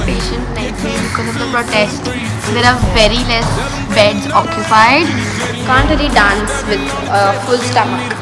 Patient नहीं थे because of the protest. There are very less beds occupied. Can't really dance with a full stomach.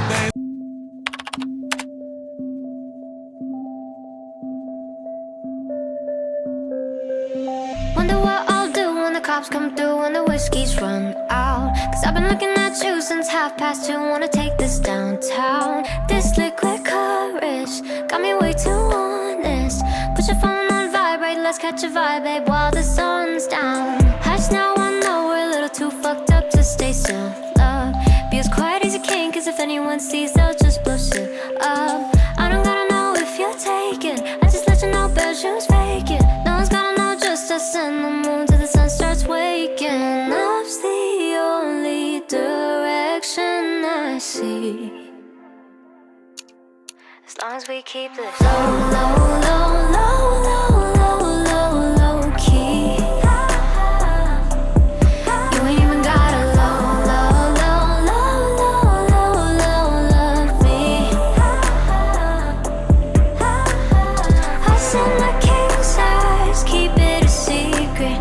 Wonder what I'll do when the cops come through and the whiskey's run out. Cause I've been looking at you since 2:30. Wanna take this downtown. This liquid courage got me way too honest. Put your phone on vibrate, let's catch a vibe, babe, while the sun's down. Hush now, I know we're a little too fucked up to stay still. Love, be as quiet as you can, cause if anyone sees, they'll just blow shit up. I don't gotta know if you're taken, I just let you know Belgium's vacant. No one's gotta know just us and the moon till the sun starts waking. Up's the only direction I see. As long as we keep this low, low, low, low, low, low, low, low key. You ain't even gotta low, low, low, low, low, low, low, love me. I said my king size, keep it a secret.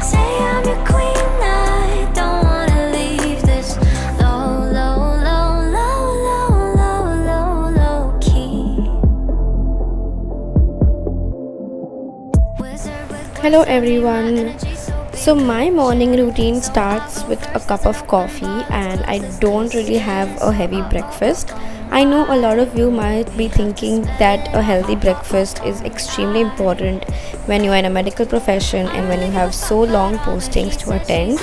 Say I'm your queen, I don't wanna leave this low, low, low, low, low, low, low, low key. Wizard with Hello everyone. So my morning routine starts with a cup of coffee and I don't really have a heavy breakfast. I know a lot of you might be thinking that a healthy breakfast is extremely important when you are in a medical profession and when you have so long postings to attend.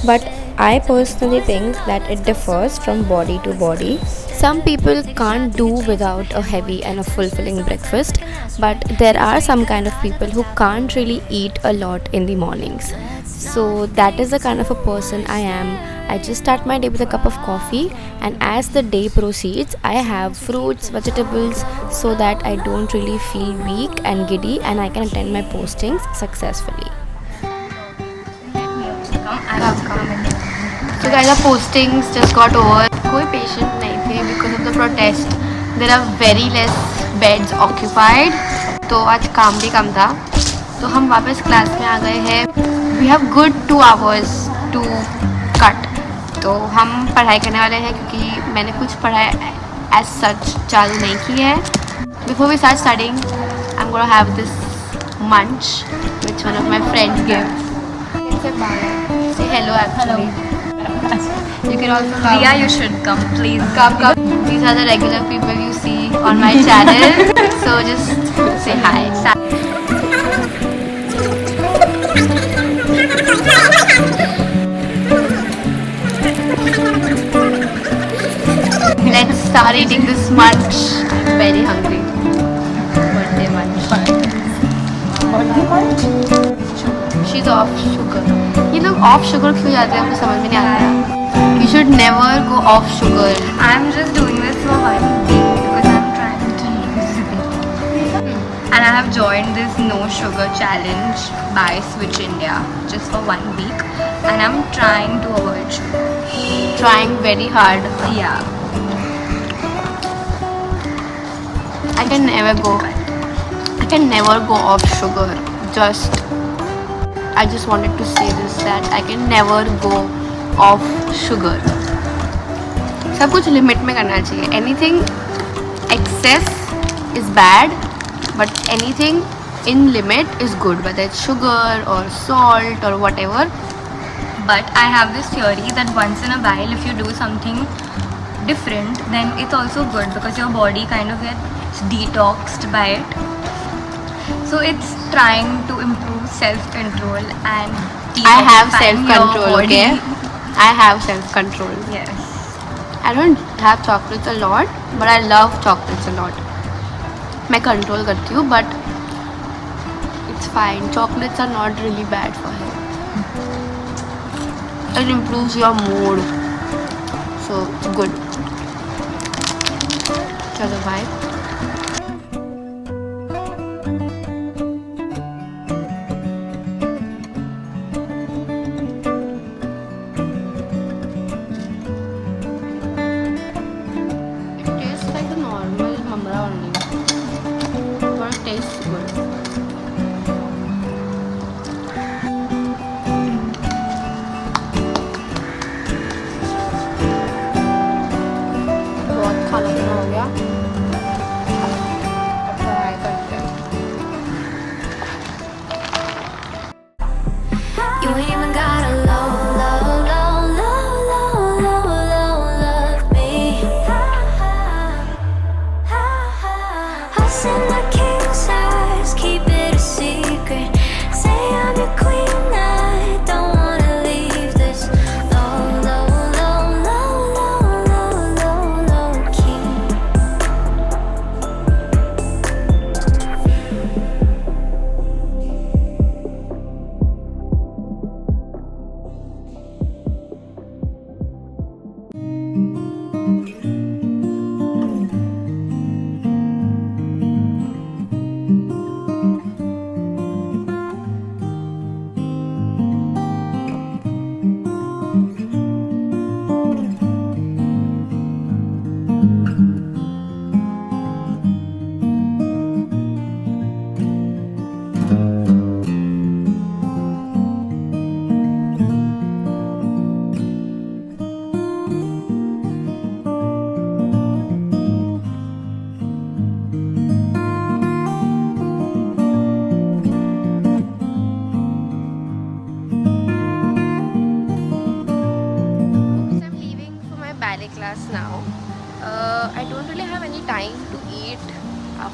But I personally think that it differs from body to body. Some people can't do without a heavy and a fulfilling breakfast, but there are some kind of people who can't really eat a lot in the mornings. So that is the kind of a person I am. I just start my day with a cup of coffee, and as the day proceeds, I have fruits, vegetables, so that I don't really feel weak and giddy and I can attend my postings successfully. So guys, our postings just got over. कोई patient नहीं थे because of the protest. There are very less beds occupied. तो आज काम भी कम था. तो हम वापस क्लास में आ गए हैं. We have good 2 hours to cut. तो हम पढ़ाई करने वाले हैं क्योंकि मैंने कुछ पढ़ाई as such चालू नहीं की है. Before we start studying, I'm gonna have this munch which one of my friends gave. Say hello actually. You can also come. Riya, you should come, please. Come. These are the regular people you see on my channel. So just say hi. Let's start eating this munch. I'm very hungry. Birthday munch. She's off sugar. ये लोग off sugar क्यों जाते हैं मुझे समझ में नहीं आता. You should never go off sugar. I'm just doing this for 1 week because I'm trying to lose weight. And I have joined this no sugar challenge by Switch India just for 1 week. And I'm trying to avoid sugar. Trying very hard. Yeah. I can never go off sugar. I just wanted to say this that I can never go off sugar. सब कुछ limit में करना चाहिए. Anything excess is bad, but anything in limit is good, whether it's sugar or salt or whatever. But I have this theory that once in a while, if you do something different, then it's also good because your body kind of gets detoxed by it. So it's trying to improve self-control and I have detoxifying your self-control, body. okay? I have self-control. Yes. I don't have chocolates a lot, but I love chocolates a lot. मैं control करती हूँ, but it's fine. Chocolates are not really bad for health. It improves your mood, so it's good. चलो bye.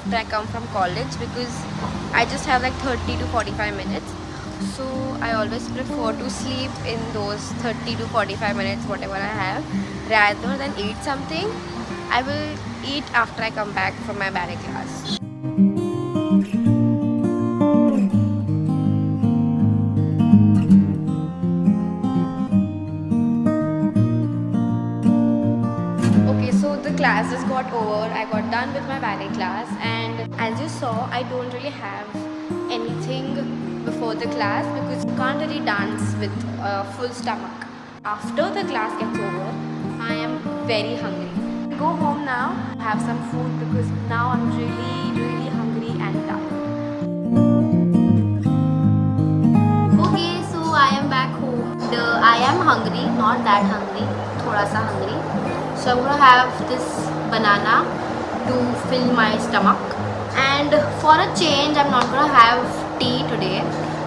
after I come from college, because I just have like 30 to 45 minutes. So I always prefer to sleep in those 30 to 45 minutes, whatever I have, rather than eat something. I will eat after I come back from my ballet class. Okay, so the classes got over. I got done with my ballet class, and as you saw, I don't really have anything before the class because you can't really dance with a full stomach. After the class gets over, I am very hungry. I go home now, have some food because now I'm really hungry and tired. Okay, so I am back home. I am hungry, not that hungry, thoda sa hungry. So I'm gonna have this banana to fill my stomach. And for a change, I'm not gonna have tea today.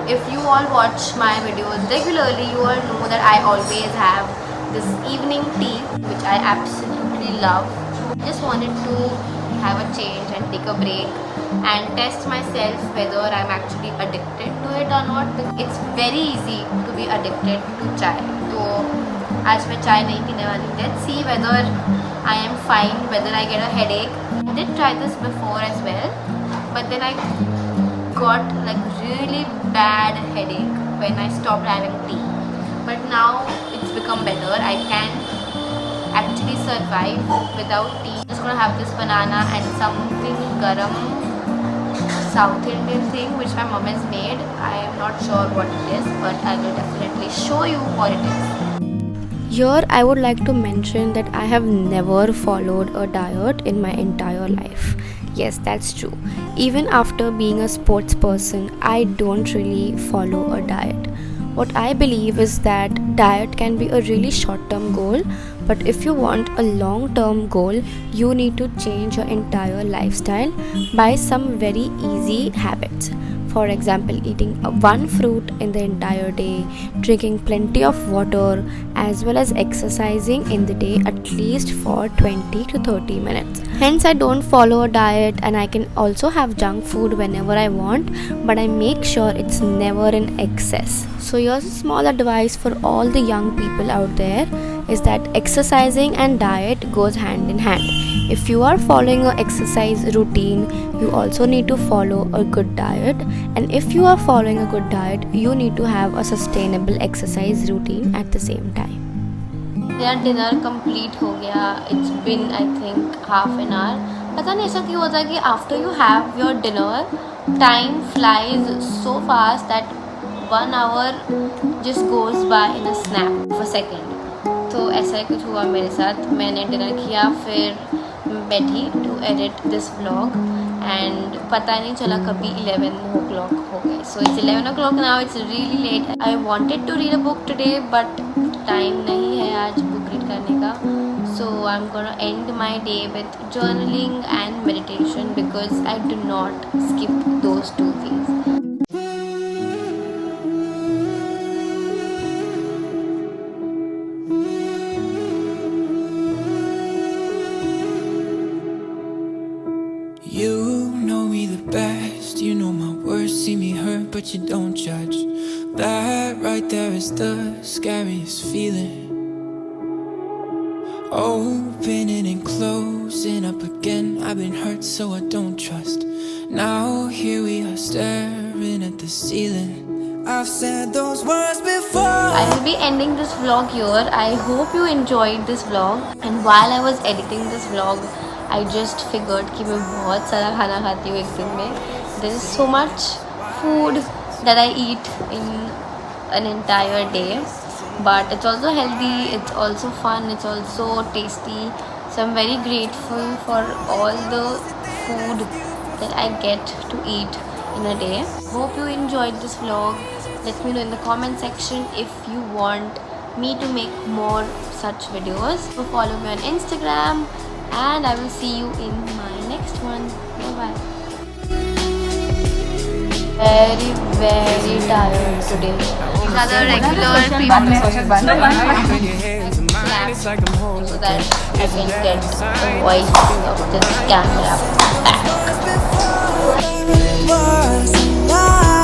If you all watch my videos regularly, you all know that I always have this evening tea, which I absolutely love. I just wanted to have a change and take a break and test myself whether I'm actually addicted to it or not. It's very easy to be addicted to chai. So आज मैं चाय नहीं पीने वाली. Let's see whether I am fine, whether I get a headache. I did try this before as well, but then I got like really bad headache when I stopped having tea. But now it's become better. I can actually survive without tea. I'm just gonna have this banana and something garam South Indian thing which my mom has made. I am not sure what it is, but I will definitely show you what it is. Here, I would like to mention that I have never followed a diet in my entire life. Yes, that's true. Even after being a sports person, I don't really follow a diet. What I believe is that diet can be a really short-term goal, but if you want a long-term goal, you need to change your entire lifestyle by some very easy habits. For example, eating one fruit in the entire day, drinking plenty of water, as well as exercising in the day at least for 20 to 30 minutes. Hence, I don't follow a diet, and I can also have junk food whenever I want, but I make sure it's never in excess. So here's a small advice for all the young people out there, is that exercising and diet goes hand in hand. If you are following an exercise routine, you also need to follow a good diet, and if you are following a good diet, you need to have a sustainable exercise routine at the same time. मेरा dinner complete हो गया. It's been I think half an hour. पता नहीं ऐसा क्यों होता है कि after you have your dinner time flies so fast that 1 hour just goes by in a snap of a second. तो ऐसा ही कुछ हुआ मेरे साथ. मैंने डिनर किया, फिर बैठी to edit this vlog, and पता नहीं चला कभी 11 o'clock हो गए. So it's 11 o'clock now. It's really late. I wanted to read a book today, but time नहीं है आज बुक रीड करने का. So I am gonna end my day with journaling and meditation because I do not skip those two things. You know me the best, you know my worst. See me hurt, but you don't judge. That right there is the scariest feeling. Opening and closing up again. I've been hurt, so I don't trust. Now here we are staring at the ceiling. I've said those words before. I will be ending this vlog here. I hope you enjoyed this vlog. And while I was editing this vlog, I just figured कि मैं बहुत सारा खाना खाती हूँ एक दिन में. There is so much food that I eat in an entire day, but it's also healthy, it's also fun, it's also tasty. So I'm very grateful for all the food that I get to eat in a day. Hope you enjoyed this vlog. Let me know in the comment section if you want me to make more such videos. So follow me on Instagram, and I will see you in my next one. Bye bye. very tired today. These are the regular people so that I can get the voice of this camera back. was alive.